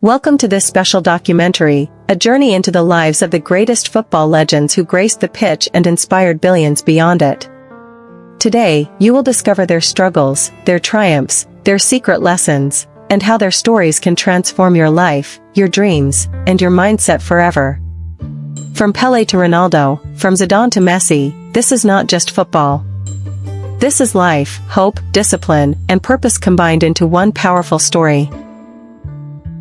Welcome to this special documentary, a journey into the lives of the greatest football legends who graced the pitch and inspired billions beyond it. Today, you will discover their struggles, their triumphs, their secret lessons, and how their stories can transform your life, your dreams, and your mindset forever. From Pelé to Ronaldo, from Zidane to Messi, this is not just football. This is life, hope, discipline, and purpose combined into one powerful story.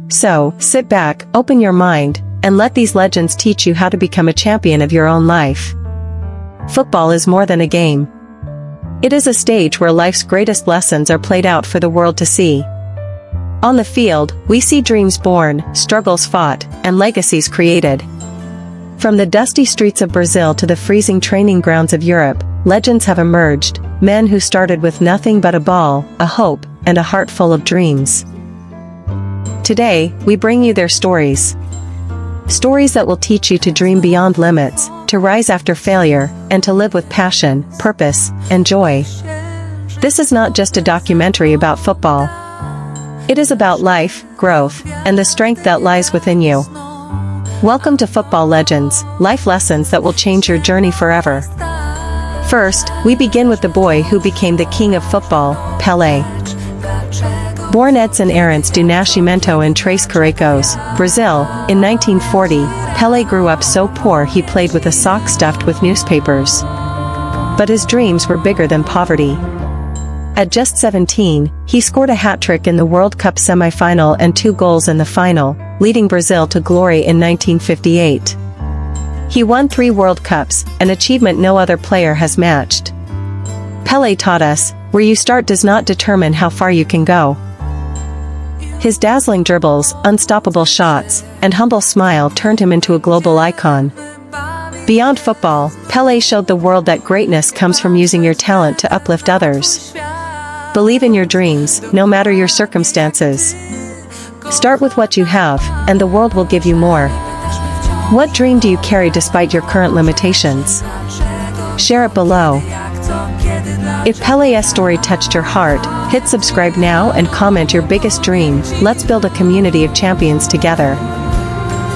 So, sit back, open your mind, and let these legends teach you how to become a champion of your own life. Football is more than a game. It is a stage where life's greatest lessons are played out for the world to see. On the field, we see dreams born, struggles fought, and legacies created. From the dusty streets of Brazil to the freezing training grounds of Europe, legends have emerged, men who started with nothing but a ball, a hope, and a heart full of dreams. Today, we bring you their stories. Stories that will teach you to dream beyond limits, to rise after failure, and to live with passion, purpose, and joy. This is not just a documentary about football. It is about life, growth, and the strength that lies within you. Welcome to Football Legends, life lessons that will change your journey forever. First, we begin with the boy who became the king of football, Pelé. Born Edson Arantes do Nascimento in Três Corações, Brazil, in 1940, Pelé grew up so poor he played with a sock stuffed with newspapers. But his dreams were bigger than poverty. At just 17, he scored a hat-trick in the World Cup semi-final and 2 goals in the final, leading Brazil to glory in 1958. He won 3 World Cups, an achievement no other player has matched. Pelé taught us, where you start does not determine how far you can go. His dazzling dribbles, unstoppable shots, and humble smile turned him into a global icon. Beyond football, Pelé showed the world that greatness comes from using your talent to uplift others. Believe in your dreams, no matter your circumstances. Start with what you have, and the world will give you more. What dream do you carry despite your current limitations? Share it below. If Pelé's story touched your heart, hit subscribe now and comment your biggest dream. Let's build a community of champions together.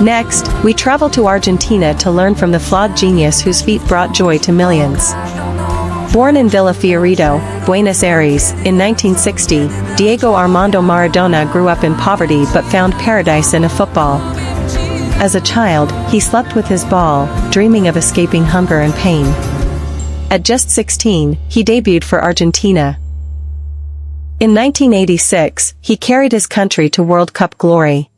Next, we travel to Argentina to learn from the flawed genius whose feat brought joy to millions. Born in Villa Fiorito, Buenos Aires, in 1960, Diego Armando Maradona grew up in poverty but found paradise in a football. As a child, he slept with his ball, dreaming of escaping hunger and pain. At just 16, he debuted for Argentina. In 1986, he carried his country to World Cup glory.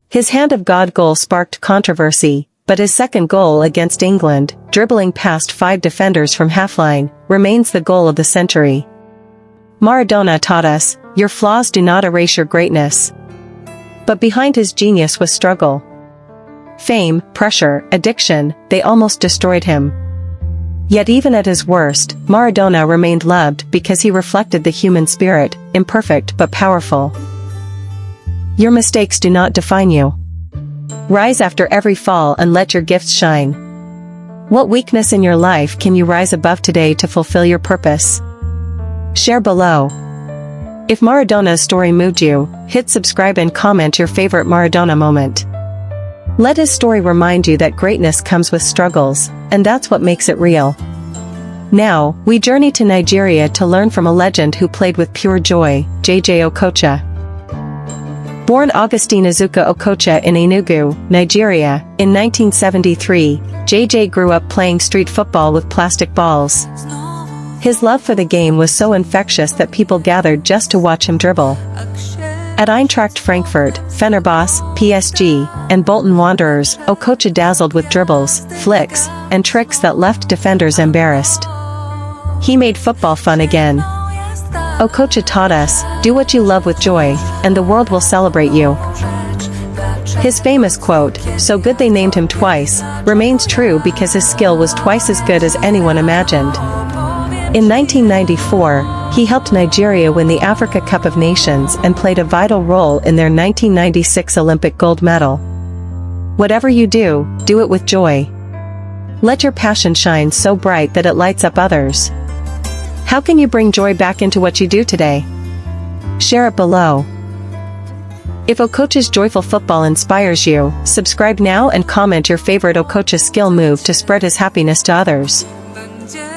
His Hand of God goal sparked controversy, but his second goal against England, dribbling past 5 defenders from halfline, remains the goal of the century. Maradona taught us, your flaws do not erase your greatness. But behind his genius was struggle. Fame, pressure, addiction, they almost destroyed him. Yet even at his worst, Maradona remained loved because he reflected the human spirit, imperfect but powerful. Your mistakes do not define you. Rise after every fall and let your gifts shine. What weakness in your life can you rise above today to fulfill your purpose? Share below. If Maradona's story moved you, hit subscribe and comment your favorite Maradona moment. Let his story remind you that greatness comes with struggles, and that's what makes it real. Now, we journey to Nigeria to learn from a legend who played with pure joy, JJ Okocha. Born Augustine Azuka Okocha in Enugu, Nigeria, in 1973, JJ grew up playing street football with plastic balls. His love for the game was so infectious that people gathered just to watch him dribble. At Eintracht Frankfurt, Fenerbahce, PSG, and Bolton Wanderers, Okocha dazzled with dribbles, flicks, and tricks that left defenders embarrassed. He made football fun again. Okocha taught us, do what you love with joy, and the world will celebrate you. His famous quote, so good they named him twice, remains true because his skill was twice as good as anyone imagined. In 1994, he helped Nigeria win the Africa Cup of Nations and played a vital role in their 1996 Olympic gold medal. Whatever you do, do it with joy. Let your passion shine so bright that it lights up others. How can you bring joy back into what you do today? Share it below. If Okocha's joyful football inspires you, subscribe now and comment your favorite Okocha skill move to spread his happiness to others.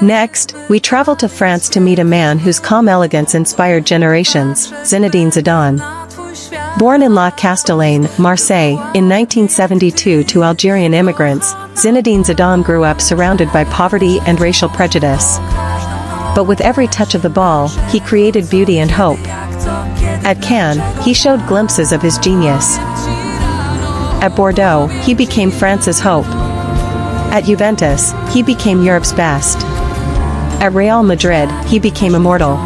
Next, we travel to France to meet a man whose calm elegance inspired generations, Zinedine Zidane. Born in La Castellane, Marseille, in 1972 to Algerian immigrants, Zinedine Zidane grew up surrounded by poverty and racial prejudice. But with every touch of the ball, he created beauty and hope. At Cannes, he showed glimpses of his genius. At Bordeaux, he became France's hope. At Juventus, he became Europe's best. At Real Madrid, he became immortal.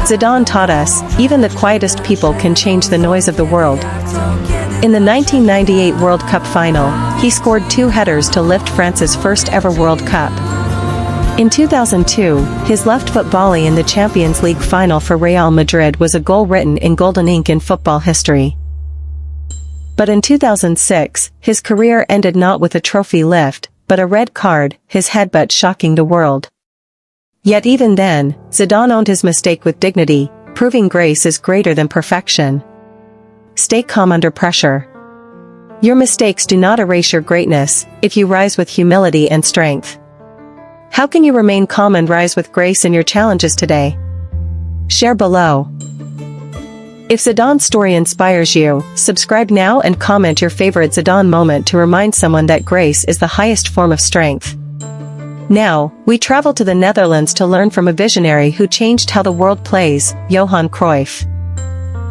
Zidane taught us, even the quietest people can change the noise of the world. In the 1998 World Cup final, he scored 2 headers to lift France's first ever World Cup. In 2002, his left foot volley in the Champions League final for Real Madrid was a goal written in golden ink in football history. But in 2006, his career ended not with a trophy lift, but a red card, his headbutt shocking the world. Yet even then, Zidane owned his mistake with dignity, proving grace is greater than perfection. Stay calm under pressure. Your mistakes do not erase your greatness, if you rise with humility and strength. How can you remain calm and rise with grace in your challenges today? Share below. If Zidane's story inspires you, subscribe now and comment your favorite Zidane moment to remind someone that grace is the highest form of strength. Now, we travel to the Netherlands to learn from a visionary who changed how the world plays, Johan Cruyff.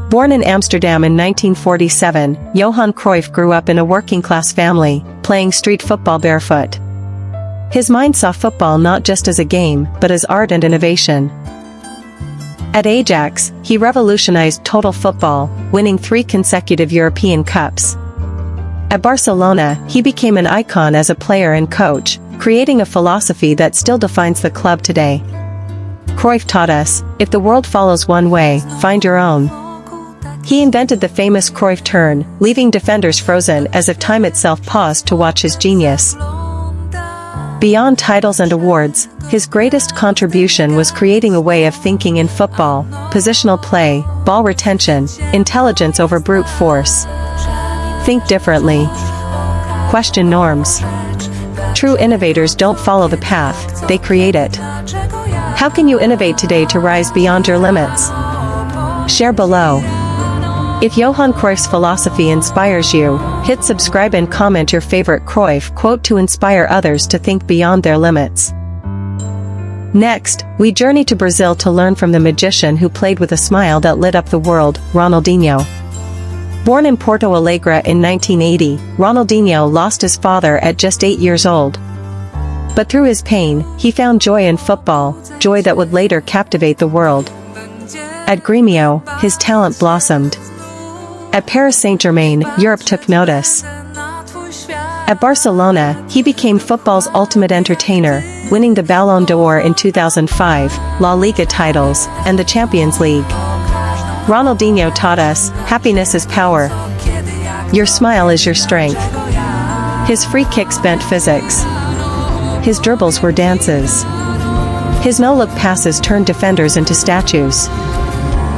Born in Amsterdam in 1947, Johan Cruyff grew up in a working-class family, playing street football barefoot. His mind saw football not just as a game, but as art and innovation. At Ajax, he revolutionized total football, winning 3 consecutive European Cups. At Barcelona, he became an icon as a player and coach, creating a philosophy that still defines the club today. Cruyff taught us, if the world follows one way, find your own. He invented the famous Cruyff turn, leaving defenders frozen as if time itself paused to watch his genius. Beyond titles and awards, his greatest contribution was creating a way of thinking in football, positional play, ball retention, intelligence over brute force. Think differently. Question norms. True innovators don't follow the path, they create it. How can you innovate today to rise beyond your limits? Share below. If Johan Cruyff's philosophy inspires you, hit subscribe and comment your favorite Cruyff quote to inspire others to think beyond their limits. Next, we journey to Brazil to learn from the magician who played with a smile that lit up the world, Ronaldinho. Born in Porto Alegre in 1980, Ronaldinho lost his father at just 8 years old. But through his pain, he found joy in football, joy that would later captivate the world. At Grêmio, his talent blossomed. At Paris Saint-Germain, Europe took notice. At Barcelona, he became football's ultimate entertainer, winning the Ballon d'Or in 2005, La Liga titles, and the Champions League. Ronaldinho taught us, happiness is power. Your smile is your strength. His free kicks bent physics. His dribbles were dances. His no-look passes turned defenders into statues.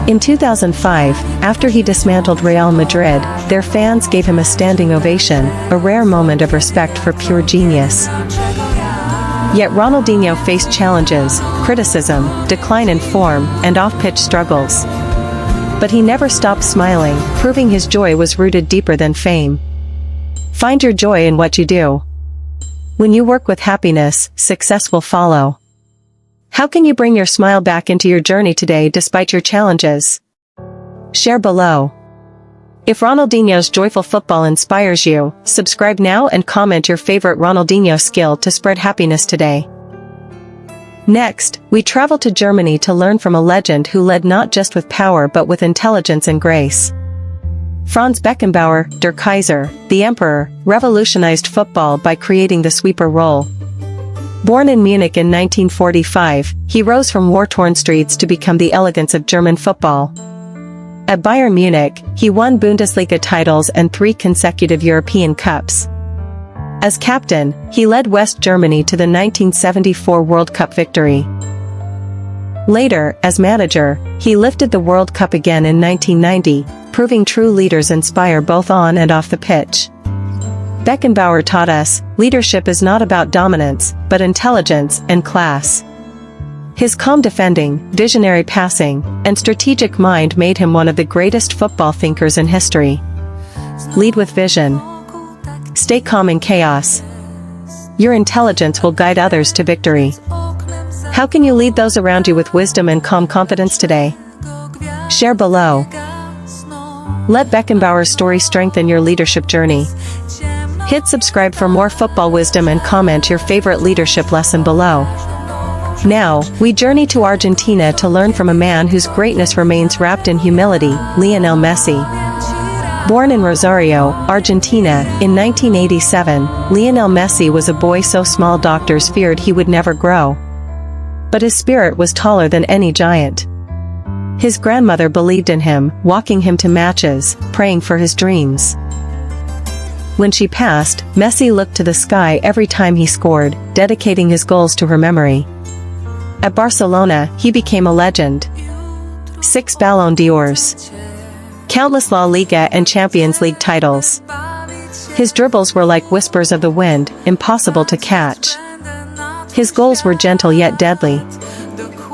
In 2005, after he dismantled Real Madrid, their fans gave him a standing ovation, a rare moment of respect for pure genius. Yet Ronaldinho faced challenges, criticism, decline in form, and off-pitch struggles. But he never stopped smiling, proving his joy was rooted deeper than fame. Find your joy in what you do. When you work with happiness, success will follow. How can you bring your smile back into your journey today despite your challenges? Share below. If Ronaldinho's joyful football inspires you, subscribe now and comment your favorite Ronaldinho skill to spread happiness today. Next, we travel to Germany to learn from a legend who led not just with power but with intelligence and grace. Franz Beckenbauer, Der Kaiser, the Emperor, revolutionized football by creating the sweeper role. Born in Munich in 1945, he rose from war-torn streets to become the elegance of German football. At Bayern Munich, he won Bundesliga titles and 3 consecutive European Cups. As captain, he led West Germany to the 1974 World Cup victory. Later, as manager, he lifted the World Cup again in 1990, proving true leaders inspire both on and off the pitch. Beckenbauer taught us, leadership is not about dominance, but intelligence and class. His calm defending, visionary passing, and strategic mind made him one of the greatest football thinkers in history. Lead with vision. Stay calm in chaos. Your intelligence will guide others to victory. How can you lead those around you with wisdom and calm confidence today? Share below. Let Beckenbauer's story strengthen your leadership journey. Hit subscribe for more football wisdom and comment your favorite leadership lesson below. Now, we journey to Argentina to learn from a man whose greatness remains wrapped in humility, Lionel Messi. Born in Rosario, Argentina, in 1987, Lionel Messi was a boy so small doctors feared he would never grow. But his spirit was taller than any giant. His grandmother believed in him, walking him to matches, praying for his dreams. When she passed, Messi looked to the sky every time he scored, dedicating his goals to her memory. At Barcelona, he became a legend. 6 Ballon d'Ors. Countless La Liga and Champions League titles. His dribbles were like whispers of the wind, impossible to catch. His goals were gentle yet deadly.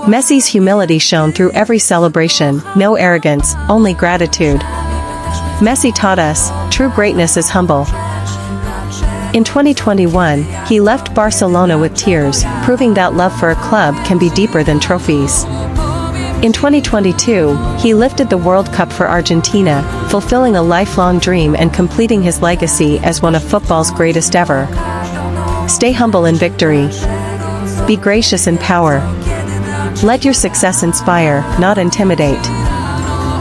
Messi's humility shone through every celebration, no arrogance, only gratitude. Messi taught us, true greatness is humble. In 2021, he left Barcelona with tears, proving that love for a club can be deeper than trophies. In 2022, he lifted the World Cup for Argentina, fulfilling a lifelong dream and completing his legacy as one of football's greatest ever. Stay humble in victory. Be gracious in power. Let your success inspire, not intimidate.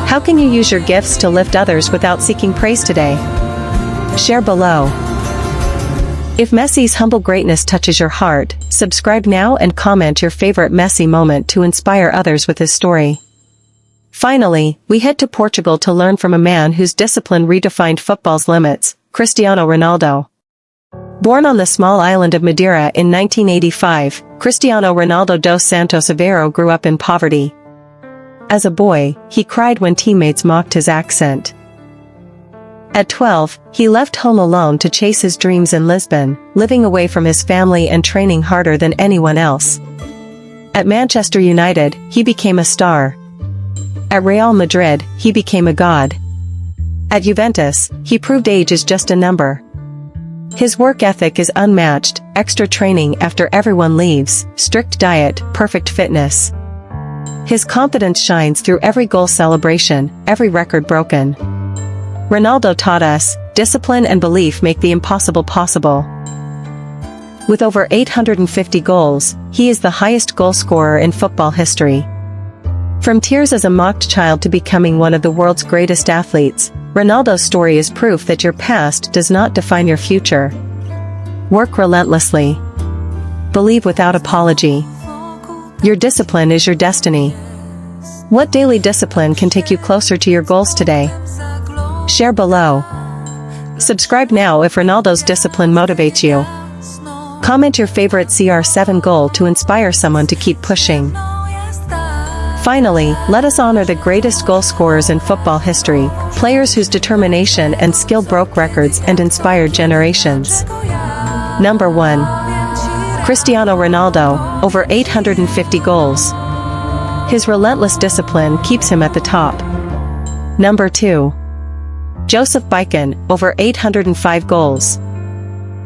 How can you use your gifts to lift others without seeking praise today? Share below. If Messi's humble greatness touches your heart, subscribe now and comment your favorite Messi moment to inspire others with his story. Finally, we head to Portugal to learn from a man whose discipline redefined football's limits, Cristiano Ronaldo. Born on the small island of Madeira in 1985, Cristiano Ronaldo dos Santos Aveiro grew up in poverty. As a boy, he cried when teammates mocked his accent. At 12, he left home alone to chase his dreams in Lisbon, living away from his family and training harder than anyone else. At Manchester United, he became a star. At Real Madrid, he became a god. At Juventus, he proved age is just a number. His work ethic is unmatched, extra training after everyone leaves, strict diet, perfect fitness. His confidence shines through every goal celebration, every record broken. Ronaldo taught us, discipline and belief make the impossible possible. With over 850 goals, he is the highest goal scorer in football history. From tears as a mocked child to becoming one of the world's greatest athletes, Ronaldo's story is proof that your past does not define your future. Work relentlessly. Believe without apology. Your discipline is your destiny. What daily discipline can take you closer to your goals today? Share below. Subscribe now if Ronaldo's discipline motivates you. Comment your favorite CR7 goal to inspire someone to keep pushing. Finally, let us honor the greatest goal scorers in football history, players whose determination and skill broke records and inspired generations. Number 1. Cristiano Ronaldo, over 850 goals. His relentless discipline keeps him at the top. Number 2. Joseph Bican, over 805 goals.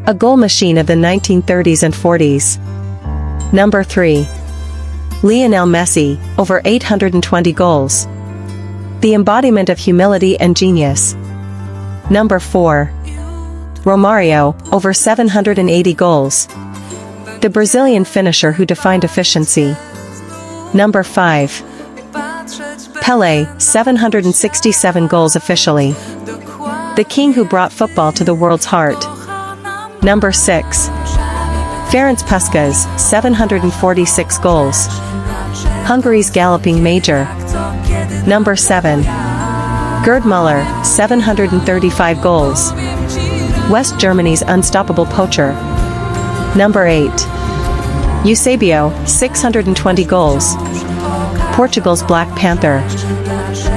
A goal machine of the 1930s and 40s. Number 3. Lionel Messi, over 820 goals. The embodiment of humility and genius. Number 4. Romario, over 780 goals. The Brazilian finisher who defined efficiency. Number 5. Pelé, 767 goals officially. The king who brought football to the world's heart. Number 6. Ferenc Puskás, 746 goals. Hungary's galloping major. Number 7. Gerd Müller, 735 goals. West Germany's unstoppable poacher. Number 8. Eusebio, 620 goals. Portugal's Black Panther.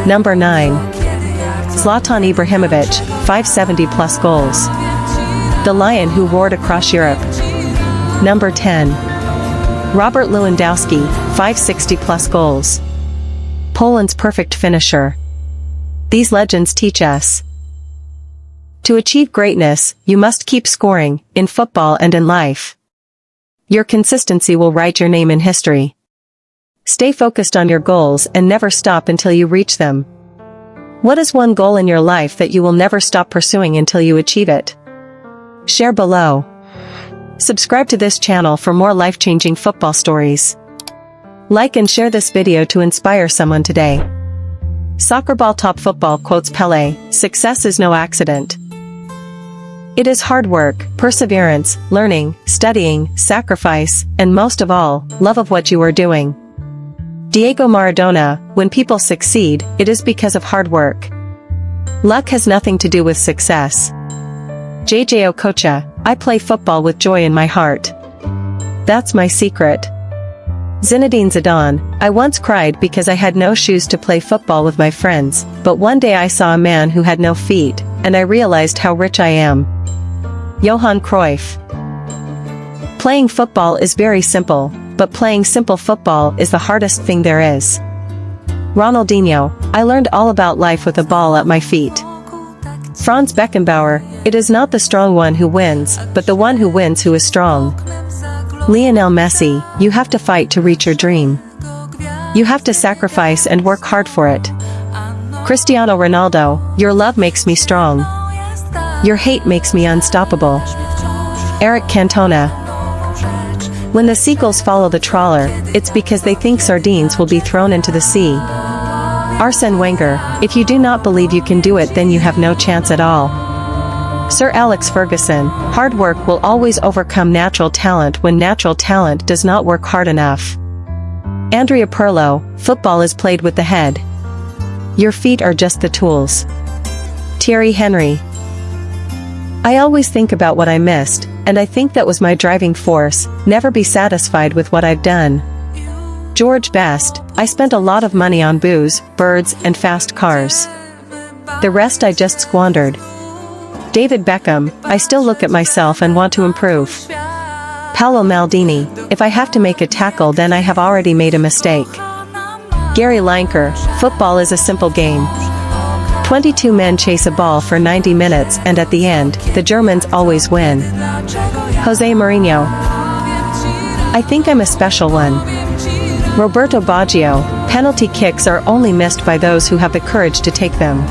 Number 9. Zlatan Ibrahimovic, 570+ goals. The Lion who roared across Europe. Number 10. Robert Lewandowski, 560+ goals. Poland's perfect finisher. These legends teach us. To achieve greatness, you must keep scoring, in football and in life. Your consistency will write your name in history. Stay focused on your goals and never stop until you reach them. What is one goal in your life that you will never stop pursuing until you achieve it? Share below. Subscribe to this channel for more life-changing football stories. Like and share this video to inspire someone today. Soccer ball top football quotes Pelé, "Success is no accident. It is hard work, perseverance, learning, studying, sacrifice, and most of all, love of what you are doing." Diego Maradona, "When people succeed, it is because of hard work. Luck has nothing to do with success." JJ Okocha, "I play football with joy in my heart. That's my secret." Zinedine Zidane, "I once cried because I had no shoes to play football with my friends, but one day I saw a man who had no feet, and I realized how rich I am." Johan Cruyff. Playing football is very simple, but playing simple football is the hardest thing there is. Ronaldinho, "I learned all about life with a ball at my feet." Franz Beckenbauer, "It is not the strong one who wins, but the one who wins who is strong." Lionel Messi, "You have to fight to reach your dream. You have to sacrifice and work hard for it." Cristiano Ronaldo, "Your love makes me strong. Your hate makes me unstoppable." Eric Cantona, "When the seagulls follow the trawler, it's because they think sardines will be thrown into the sea." Arsene Wenger, "If you do not believe you can do it, then you have no chance at all." Sir Alex Ferguson, "Hard work will always overcome natural talent when natural talent does not work hard enough." Andrea Pirlo, "Football is played with the head. Your feet are just the tools." Thierry Henry, "I always think about what I missed, and I think that was my driving force, never be satisfied with what I've done." George Best, "I spent a lot of money on booze, birds, and fast cars. The rest I just squandered." David Beckham, "I still look at myself and want to improve." Paolo Maldini, "If I have to make a tackle, then I have already made a mistake." Gary Lineker, "Football is a simple game. 22 men chase a ball for 90 minutes and at the end, the Germans always win." Jose Mourinho, "I think I'm a special one." Roberto Baggio, "Penalty kicks are only missed by those who have the courage to take them."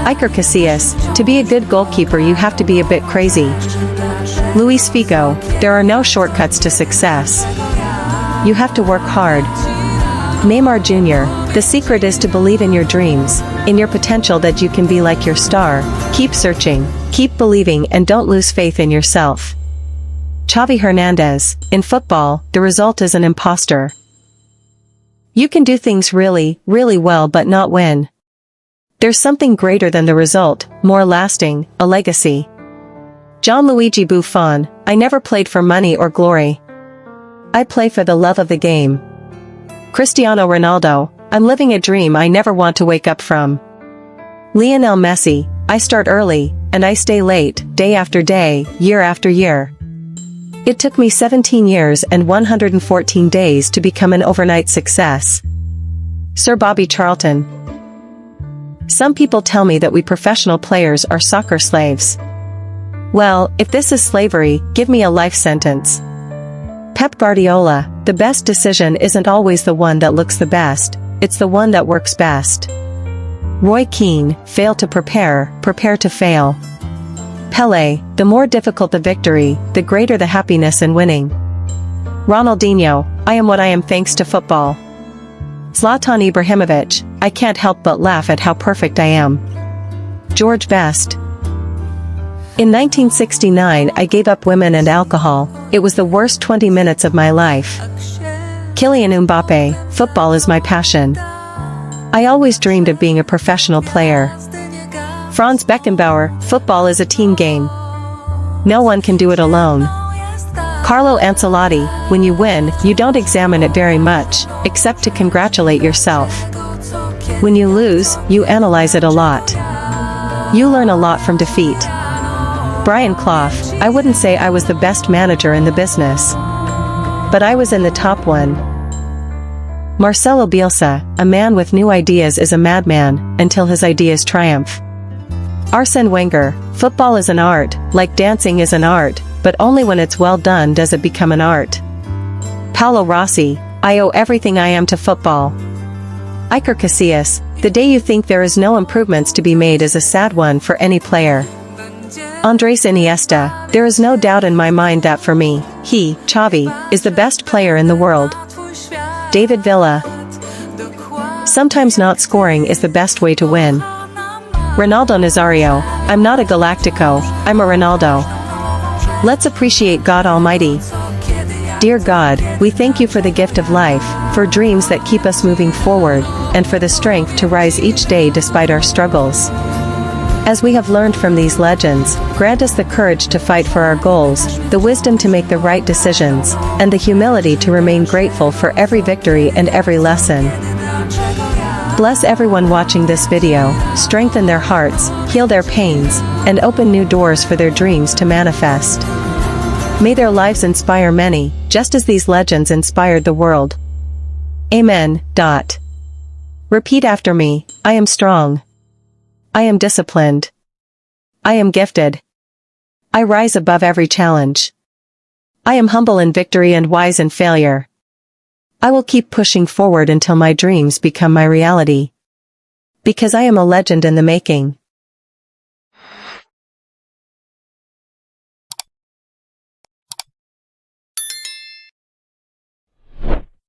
Iker Casillas, "To be a good goalkeeper you have to be a bit crazy." Luis Figo, "There are no shortcuts to success. You have to work hard." Neymar Jr., "The secret is to believe in your dreams, in your potential, that you can be like your star. Keep searching, keep believing, and don't lose faith in yourself." Xavi Hernandez, "In football, the result is an imposter. You can do things really, really well but not win. There's something greater than the result, more lasting, a legacy." Gianluigi Buffon, "I never played for money or glory. I play for the love of the game." Cristiano Ronaldo, "I'm living a dream I never want to wake up from." Lionel Messi, "I start early, and I stay late, day after day, year after year. It took me 17 years and 114 days to become an overnight success." Sir Bobby Charlton, "Some people tell me that we professional players are soccer slaves. Well, if this is slavery, give me a life sentence." Pep Guardiola, "The best decision isn't always the one that looks the best, it's the one that works best." Roy Keane, "Fail to prepare, prepare to fail." Pelé, "The more difficult the victory, the greater the happiness in winning." Ronaldinho, "I am what I am thanks to football." Zlatan Ibrahimovic, "I can't help but laugh at how perfect I am." George Best, "In 1969 I gave up women and alcohol, it was the worst 20 minutes of my life." Kylian Mbappe, "Football is my passion. I always dreamed of being a professional player." Franz Beckenbauer, "Football is a team game. No one can do it alone." Carlo Ancelotti, "When you win, you don't examine it very much, except to congratulate yourself." When you lose, you analyze it a lot. You learn a lot from defeat. Brian Clough: I wouldn't say I was the best manager in the business, but I was in the top one. Marcelo Bielsa: a man with new ideas is a madman, until his ideas triumph. Arsene Wenger: football is an art, like dancing is an art, but only when it's well done does it become an art. Paolo Rossi: I owe everything I am to football. Iker Casillas: the day you think there is no improvements to be made is a sad one for any player. Andres Iniesta: there is no doubt in my mind that for me, he, Xavi, is the best player in the world. David Villa: sometimes not scoring is the best way to win. Ronaldo Nazario: I'm not a Galactico, I'm a Ronaldo. Let's appreciate God Almighty. Dear God, we thank you for the gift of life, for dreams that keep us moving forward, and for the strength to rise each day despite our struggles. As we have learned from these legends, grant us the courage to fight for our goals, the wisdom to make the right decisions, and the humility to remain grateful for every victory and every lesson. Bless everyone watching this video, strengthen their hearts, heal their pains, and open new doors for their dreams to manifest. May their lives inspire many, just as these legends inspired the world. Amen. Repeat after me: I am strong. I am disciplined. I am gifted. I rise above every challenge. I am humble in victory and wise in failure. I will keep pushing forward until my dreams become my reality. Because I am a legend in the making.